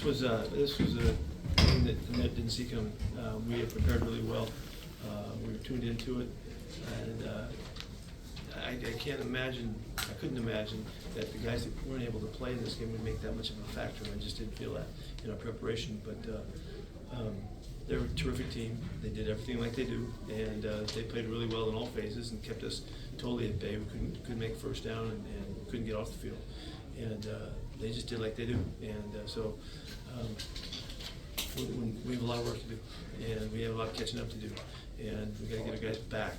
this was a thing that the net didn't see coming. We had prepared really well. We were tuned into it, and I can't imagine, I couldn't imagine that the guys that weren't able to play in this game would make that much of a factor. I just didn't feel that in our preparation, but they're a terrific team. They did everything like they do, and they played really well in all phases and kept us totally at bay. We couldn't make first down and couldn't get off the field, and they just did like they do. And so we have a lot of work to do, and we have a lot of catching up to do, and we got to get our guys back.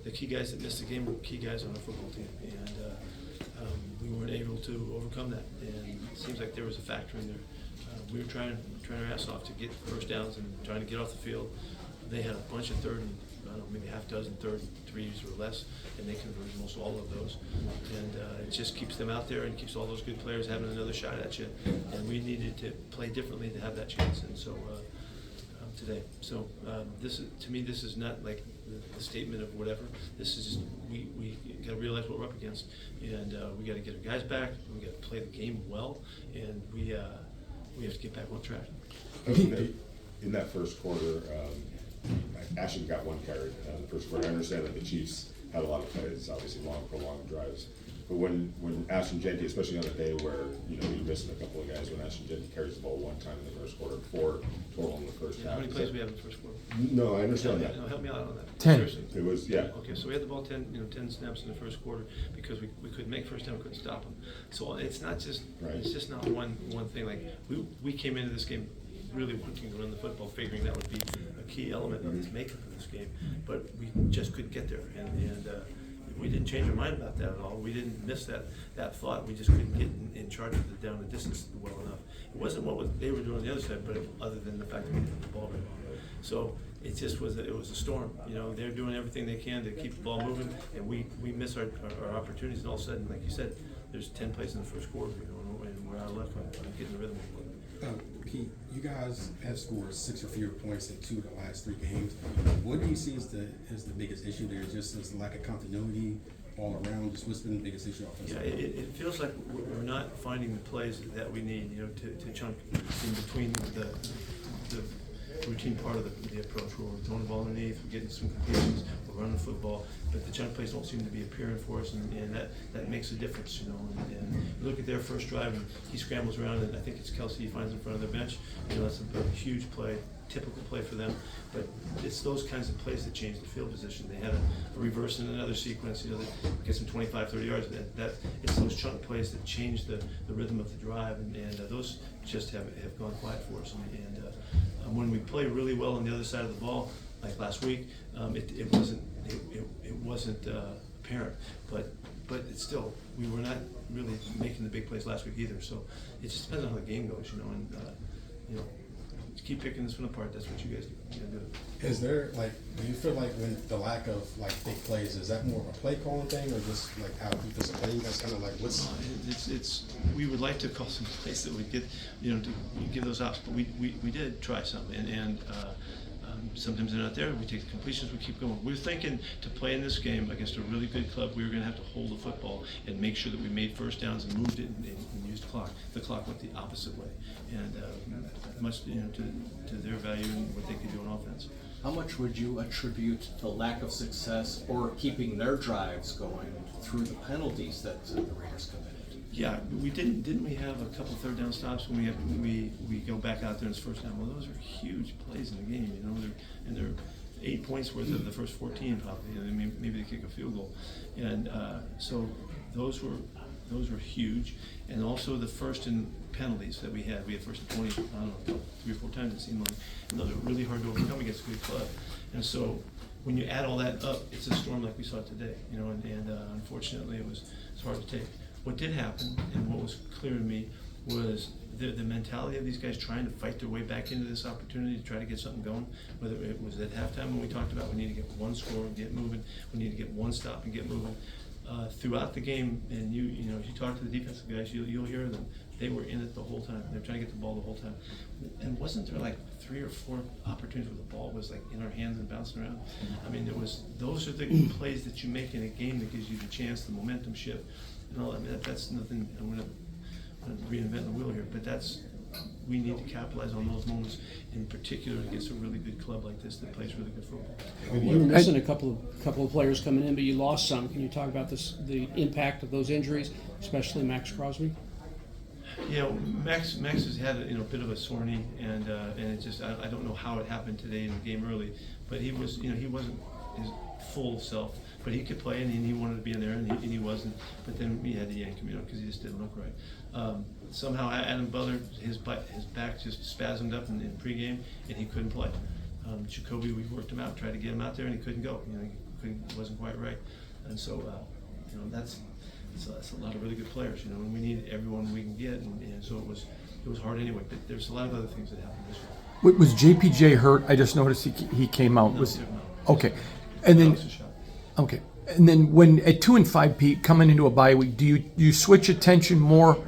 The key guys that missed the game were key guys on our football team, and we weren't able to overcome that. And it seems like there was a factor in there. We were trying our ass off to get first downs and trying to get off the field. They had a bunch of third and, I don't know, maybe half dozen third and threes or less, and they converted almost all of those. And it just keeps them out there and keeps all those good players having another shot at you. And we needed to play differently to have that chance. And so today, so this is, to me, this is not like the statement of whatever. This is just we got to realize what we're up against, and we got to get our guys back. We got to play the game well, and we have to get back on track. In that first quarter, Ashton got one carry in the first quarter. I understand that the Chiefs had a lot of plays, obviously long, prolonged drives. But when Ashton Jeanty, especially on a day where you're missing a couple of guys, when Ashton Jeanty carries the ball one time in the first quarter, 4 total in the first half. How many plays we have in the first quarter? No, I understand that. No, help me out on that. 10. Seriously. It was, yeah. Okay, so we had the ball 10 snaps in the first quarter because we couldn't make first down, we couldn't stop them. So it's not just it's just not one thing. Like we came into this game really wanting to run the football, figuring that would be a key element of its makeup in this game, but we just couldn't get there, and we didn't change our mind about that at all. We didn't miss that thought. We just couldn't get in charge of the down the distance well enough. It wasn't what they were doing on the other side, but other than the fact that we didn't have the ball right on. So it just was it was a storm. They're doing everything they can to keep the ball moving, and we miss our opportunities. And all of a sudden, like you said, there's 10 plays in the first quarter, and we're out of luck on getting the rhythm. Pete, you guys have scored 6 or fewer points in 2 of the last 3 games. What do you see as the biggest issue there? Just as the lack of continuity all around? Just what's been the biggest issue offensively? Yeah, it feels like we're not finding the plays that we need, to chunk in between the routine part of the approach, where we're throwing the ball underneath, we're getting some completions, we're running the football, but the chunk plays don't seem to be appearing for us, and that makes a difference, And you look at their first drive, and he scrambles around, and I think it's Kelsey he finds in front of their bench. That's a huge play, typical play for them, but it's those kinds of plays that change the field position. They had a reverse in another sequence, that gets them 25, 30 yards. That it's those chunk plays that change the rhythm of the drive, and those just have gone quiet for us. And when we play really well on the other side of the ball, like last week, it wasn't apparent, but it's still, we were not really making the big plays last week either. So it just depends on how the game goes, and keep picking this one apart. That's what you guys do. Is there do you feel like when the lack of big plays, is that more of a play calling thing, or just how defensive playing? That's kind of what's. It's we would like to call some plays that we get to give those ops, but we did try some, and sometimes they're not there. We take the completions, we keep going. We're thinking to play in this game against a really good club, we were going to have to hold the football and make sure that we made first downs and moved it and used the clock. The clock went the opposite way, and much to their value and what they could do on offense. How much would you attribute the lack of success or keeping their drives going through the penalties that the Raiders committed? Yeah, we didn't we have a couple third down stops when we go back out there and it's first down? Well, those are huge plays in the game, and they're 8 points worth of the first 14 probably. Maybe they kick a field goal, and so those were huge. And also the first in penalties that we had first and 20, I don't know, 3 or 4 times it seemed like, and those are really hard to overcome against a good club. And so when you add all that up, it's a storm like we saw today, and unfortunately it's hard to take. What did happen, and what was clear to me, was the mentality of these guys trying to fight their way back into this opportunity to try to get something going. Whether it was at halftime when we talked about we need to get one score and get moving, we need to get one stop and get moving. Throughout the game, and if you talk to the defensive guys, you'll hear them. They were in it the whole time. They're trying to get the ball the whole time. And wasn't there 3 or 4 opportunities where the ball was in our hands and bouncing around? I mean, those are the plays that you make in a game that gives you the chance, the momentum shift, and all that. That's nothing. I'm going to reinvent the wheel here, but that's we need to capitalize on those moments, in particular against a really good club like this that plays really good football. You were missing a couple of players coming in, but you lost some. Can you talk about the impact of those injuries, especially Max Crosby? Yeah, Max has had a bit of a sore knee, and it just I don't know how it happened today in the game early, but he wasn't his full self, but he could play and he wanted to be in there, and he wasn't. But then we had to yank him, because he just didn't look right. Somehow Adam Butler, his back just spasmed up in pregame, and he couldn't play. Jacoby, we worked him out, tried to get him out there, and he couldn't go. He wasn't quite right, and so that's a lot of really good players, and we need everyone we can get, and so it was hard anyway. But there's a lot of other things that happened this week. Was JPJ hurt? I just noticed he came out. No, Was no. okay, and then That was a shot. okay, and then when at 2 and 5, Pete, coming into a bye week, do you switch attention more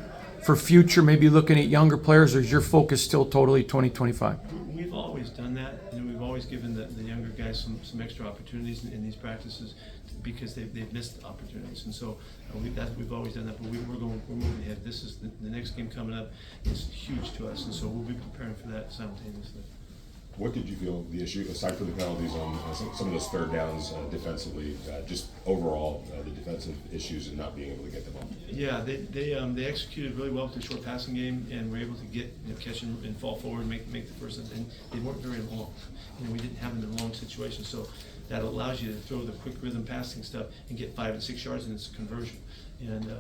for future, maybe looking at younger players, or is your focus still totally 2025? We've always done that. We've always given the younger guys some extra opportunities in these practices because they've missed opportunities, and so we've always done that. But we're moving ahead. This is the next game coming up is huge to us, and so we'll be preparing for that simultaneously. What did you feel the issue, aside from the penalties on some of those third downs defensively, just overall the defensive issues and not being able to get them on? Yeah, they executed really well with the short passing game, and were able to get catch and fall forward, and make the first, and they weren't very long. We didn't have them in long situations, so that allows you to throw the quick rhythm passing stuff and get 5 and 6 yards, and it's a conversion. And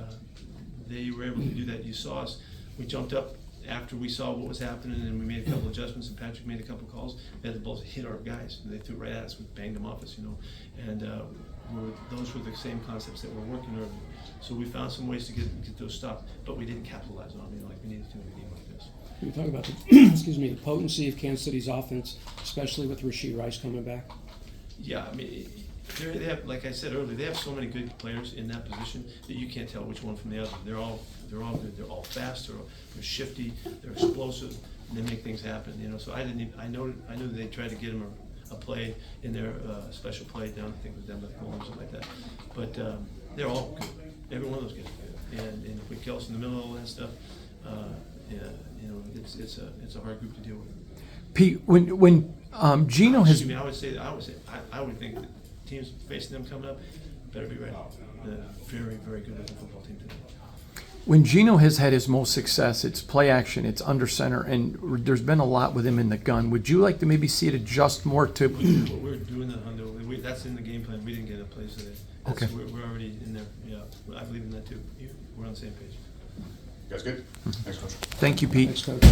they were able to do that. You saw us. We jumped up after we saw what was happening, and we made a couple adjustments, and Patrick made a couple calls. We had the balls hit our guys, and they threw right at us. We banged them off us, and those were the same concepts that were working earlier. So we found some ways to get those stopped, but we didn't capitalize on them like we needed to in a game like this. Can you talk about the potency of Kansas City's offense, especially with Rashee Rice coming back? Yeah, I mean, they have, like I said earlier, they have so many good players in that position that you can't tell which one from the other. They're all good. They're all fast. They're shifty. They're explosive, and they make things happen. So I know that they tried to get him a play in their special play down. I think it was down by the goal or something like that. But they're all good. Every one of those guys are good. And if we kill us in the middle of all that stuff, it's a hard group to deal with. Pete, when Gino has Excuse me, I would think that teams facing them coming up better be ready. They're very, very good looking football team today. when Gino has had his most success, it's play action, it's under center, and there's been a lot with him in the gun. Would you like to maybe see it adjust more to? We're doing that, Hundo. That's in the game plan. We didn't get a place today. Okay. We're already in there. Yeah, I believe in that too. We're on the same page. You guys good? Thanks, Coach. Thank you, Pete. Thanks, Coach.